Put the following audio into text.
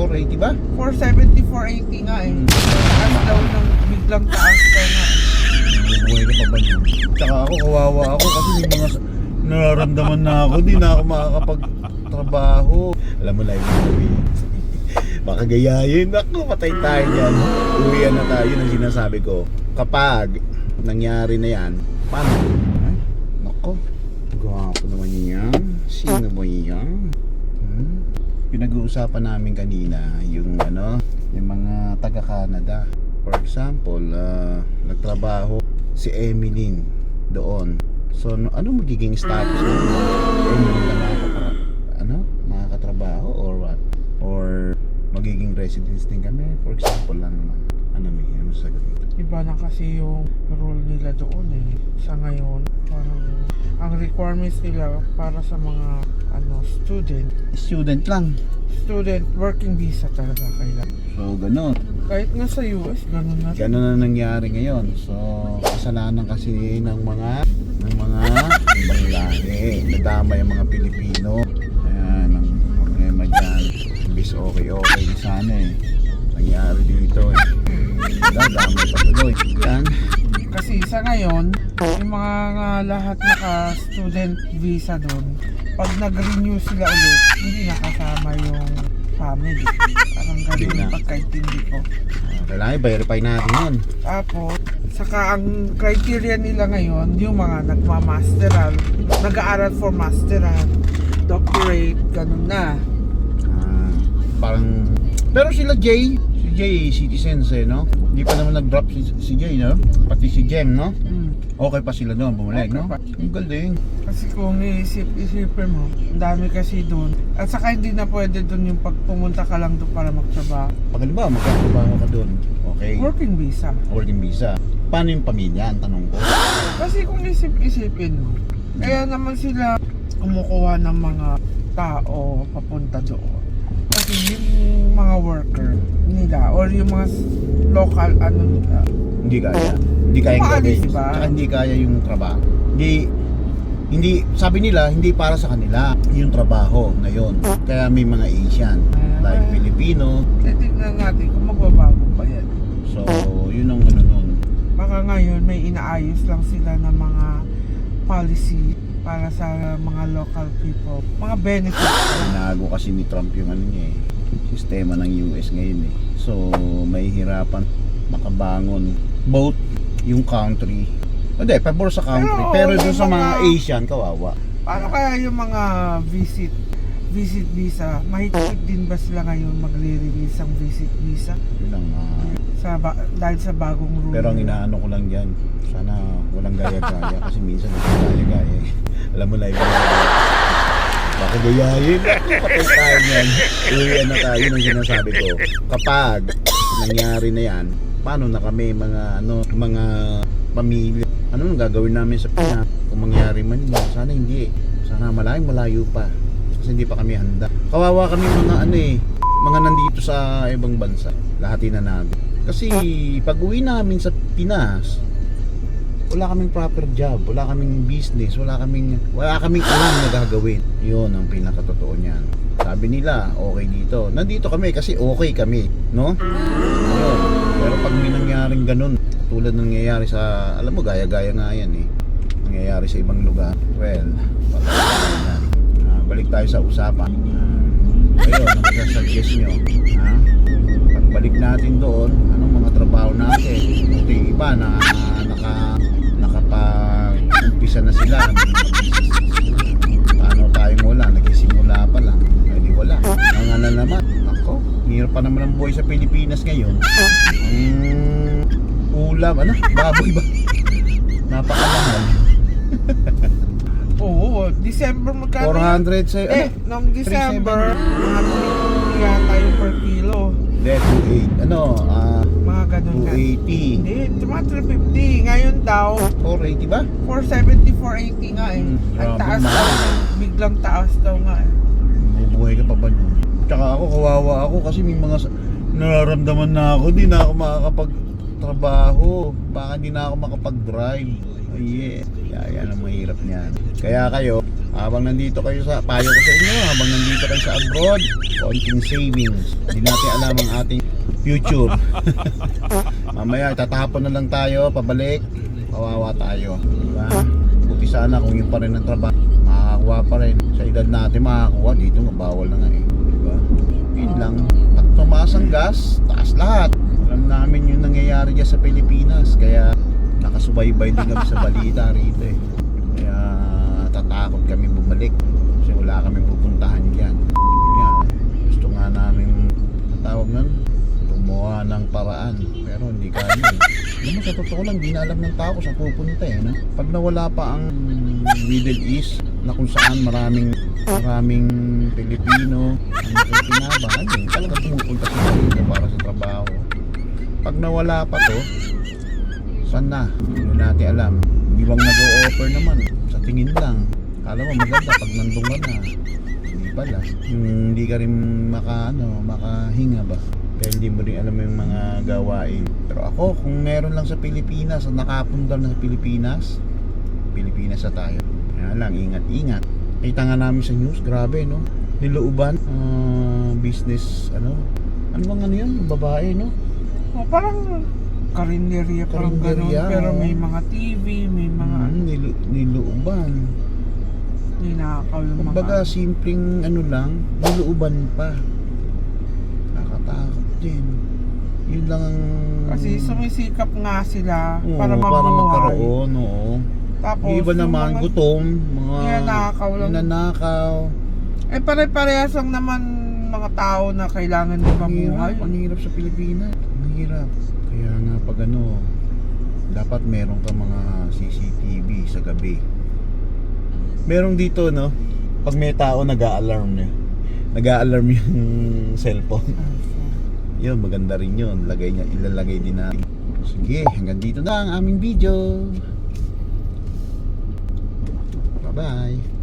480 ba? 470, 480 nga eh. Taas daw ng biglang taas daw nga. Buhay ka pa ba yun? Tsaka ako, kawawa ako kasi may mga nararamdaman na ako. Di na ako makakapagtrabaho. Alam mo na yung sabihin. Baka gayahin. Ako, patay tayo yan. Uwian na tayo. Yun ang sinasabi ko. Kapag nangyari na yan, paano? Ay, nako. Gwapo naman yan. Sino ba yan? Pinag-uusapan namin kanina yung yung mga taga-Canada. For example, nagtrabaho si Emeline doon. So ano magiging status mo? Emeline na makakatrabaho or what? Or magiging residence din kami? For example lang naman. Ano sagot? Iba na kasi yung rule nila doon eh. Sa ngayon, parang ang requirements nila para sa mga Student lang. student working visa talaga kailangan. So ganun. Kahit nga sa US, ganun na. Ganun na nangyari ngayon. So kasalanan kasi ng mga ibang lahi. Nadama yung mga Pilipino. Ayan, ang problema dyan. Bis okay sana eh. Nangyari dito eh. Dadami pa tuloy. Yan. Kasi sa ngayon, yung mga lahat naka-student visa doon, pag nag-renew sila ulit, hindi nakasama yung family. Parang ganun yung pagkaintindi ko. Kailangan i-verify natin yun. Tapos, saka ang criteria nila ngayon, yung mga nagmamasteral, nag-aaral for masteral, doctorate, ganun na. Parang, pero si Jay citizens eh, no? Hindi pa naman nag-drop si Jay, no? Pati si Jem, no? Okay pa sila doon, bumalik, Okay no? pa. Ang galing. Kasi kung isipin mo, ang dami kasi doon. At saka hindi na pwede doon yung pag pumunta ka lang doon para magtrabaho. Pag halimbawa, magkatrabaho ka doon, okay? Working visa. Working visa. Paano yung pamilya, ang tanong ko? Kasi kung isipin mo, kaya naman sila kumukuha ng mga tao papunta doon. Kasi yung mga worker nila or yung mga local nila, Hindi kaya. Hindi kaya yung Maalis gawin. ba? Tsaka hindi kaya yung trabaho. Hindi, sabi nila, hindi para sa kanila yung trabaho ngayon. Kaya may mga Asian, like Filipino. titignan natin kung magbabago pa yan. So, yun ang nun. Baka ngayon may inaayos lang sila ng mga policy para sa mga local people. Mga benefits. Binago kasi ni Trump yung niya eh. Sistema ng US ngayon eh. So, may hirapan makabangon both yung country. Hindi, pabor sa country. Pero doon sa mga Asian, kawawa. Paano kaya yung mga visit visa, mahigpit din ba sila ngayon magre-release ang visit visa? Yun ang Dahil sa bagong rule. pero ang inaano ko lang dyan, sana walang gaya-gaya kasi minsan gaya-gaya eh. Alam mo na iba baka gayahin. Patay tayo yan. Uwian na tayo ng sinasabi ko. Kapag nangyari na yan, paano na kami mga pamilya? Ano nang gagawin namin sa Pinas? Kung mangyari man yun, sana hindi eh. Sana malayo pa. Kasi hindi pa kami handa. Kawawa kami mga nandito sa ibang bansa. Lahatin na natin. Kasi pag uwi namin sa Pinas, wala kaming proper job, wala kaming business, wala kaming alam na gagawin. Yun ang pinakatotoo niyan. Sabi nila, okay dito. Nandito kami kasi okay kami, no? Ayun. Pero pag may nangyaring ganun, tulad ng nangyayari sa, alam mo, gaya-gaya nga yan eh. Nangyayari sa ibang lugar. Well, balik tayo sa usapan. Ayun, ang masasuggest nyo. Pagbalik natin doon, anong mga trabaho natin? Ito yung iba na nakapag-umpisa na sila. Paano tayong wala? Nagsisimula pa lang. Hindi wala. Ang na naman. Ako, hirap pa naman ang buhay sa Pilipinas ngayon. Ulam, baboy ba? Napakamahal. Oo, December magkano? 400 sa noong December, mga 280 yata yung per kilo. Hindi, 28. Mga ganun nga. 280. Hindi, mga 350. Ngayon daw, 480 ba? 470, 480 nga eh. Ang Grabe, taas mahal. daw, biglang taas daw nga eh. Bubuhay ka pa ba nun? Tsaka ako, kawawa ako kasi may mga nararamdaman na ako. Di na ako makakapagtrabaho. Baka di na ako makapag-drive. Yan ang mahirap niyan. Kaya kayo, Habang nandito kayo sa, payo ko sa inyo, habang nandito kayo sa abroad, konting savings. Hindi natin alam ang ating future. Mamaya tatapon na lang tayo, pabalik, kawawa tayo. Diba? Buti sana kung yun pa rin ang trabaho, makakakuha pa rin. Sa edad natin makakakuha, dito mabawal na nga eh. Diba? Yun lang. Pag tumaas ang gas, taas lahat. Alam namin yung nangyayari dyan sa Pilipinas, kaya nakasubaybay din kami sa balita rito eh. Kaya tatakot kami bumalik kasi wala kaming pupuntahan dyan. Nga, gusto nga namin tawag nun, gumawa ng paraan, pero hindi kaya eh. Alam mo, sa totoo lang, di na alam ng tao kung saan pupunta eh, no? Pag nawala pa ang Middle East na kung saan maraming Pilipino ang nakikinabangan din, talaga pumupunta sila dito para sa trabaho. Pag nawala pa to, saan na? Hindi natin alam. Hindi bang nag-o-offer naman? Sa tingin lang. Kala mo maganda pag nandun ka na. Hindi pala. Hindi ka rin makahinga ba? Kaya hindi mo rin alam yung mga gawain. Pero ako, kung meron lang sa Pilipinas, nakapundar na sa Pilipinas na tayo. Kaya lang, ingat-ingat. Kita nga namin sa news, grabe no? Nilooban, business, ano bang ano yun? Babae, no? Oh, parang karinderya, parang ganun. Karinderya, Pero oh. may mga TV, may mga Nilooban. ninakaw yung mga... Kumbaga, simpleng ano lang, nilooban pa. Nakakatakot din. Yun lang ang... Kasi sumisikap nga sila Oo, para para mabuhay. magkaroon, oo. Tapos, Yung iba yung naman, mga gutom, mga ninanakaw lang. ninanakaw. Eh pare-parehas lang naman mga tao na kailangan din mabuhay. Ang hirap sa Pilipinas. Ang hirap. Kaya nga pag ano, dapat meron ka mga CCTV sa gabi. Merong dito, no? Pag may tao, nag-a-alarm na. Nag-a-alarm yung cellphone. Yun, maganda rin yun. Ilalagay din natin. Sige, hanggang dito na ang aming video. Bye-bye.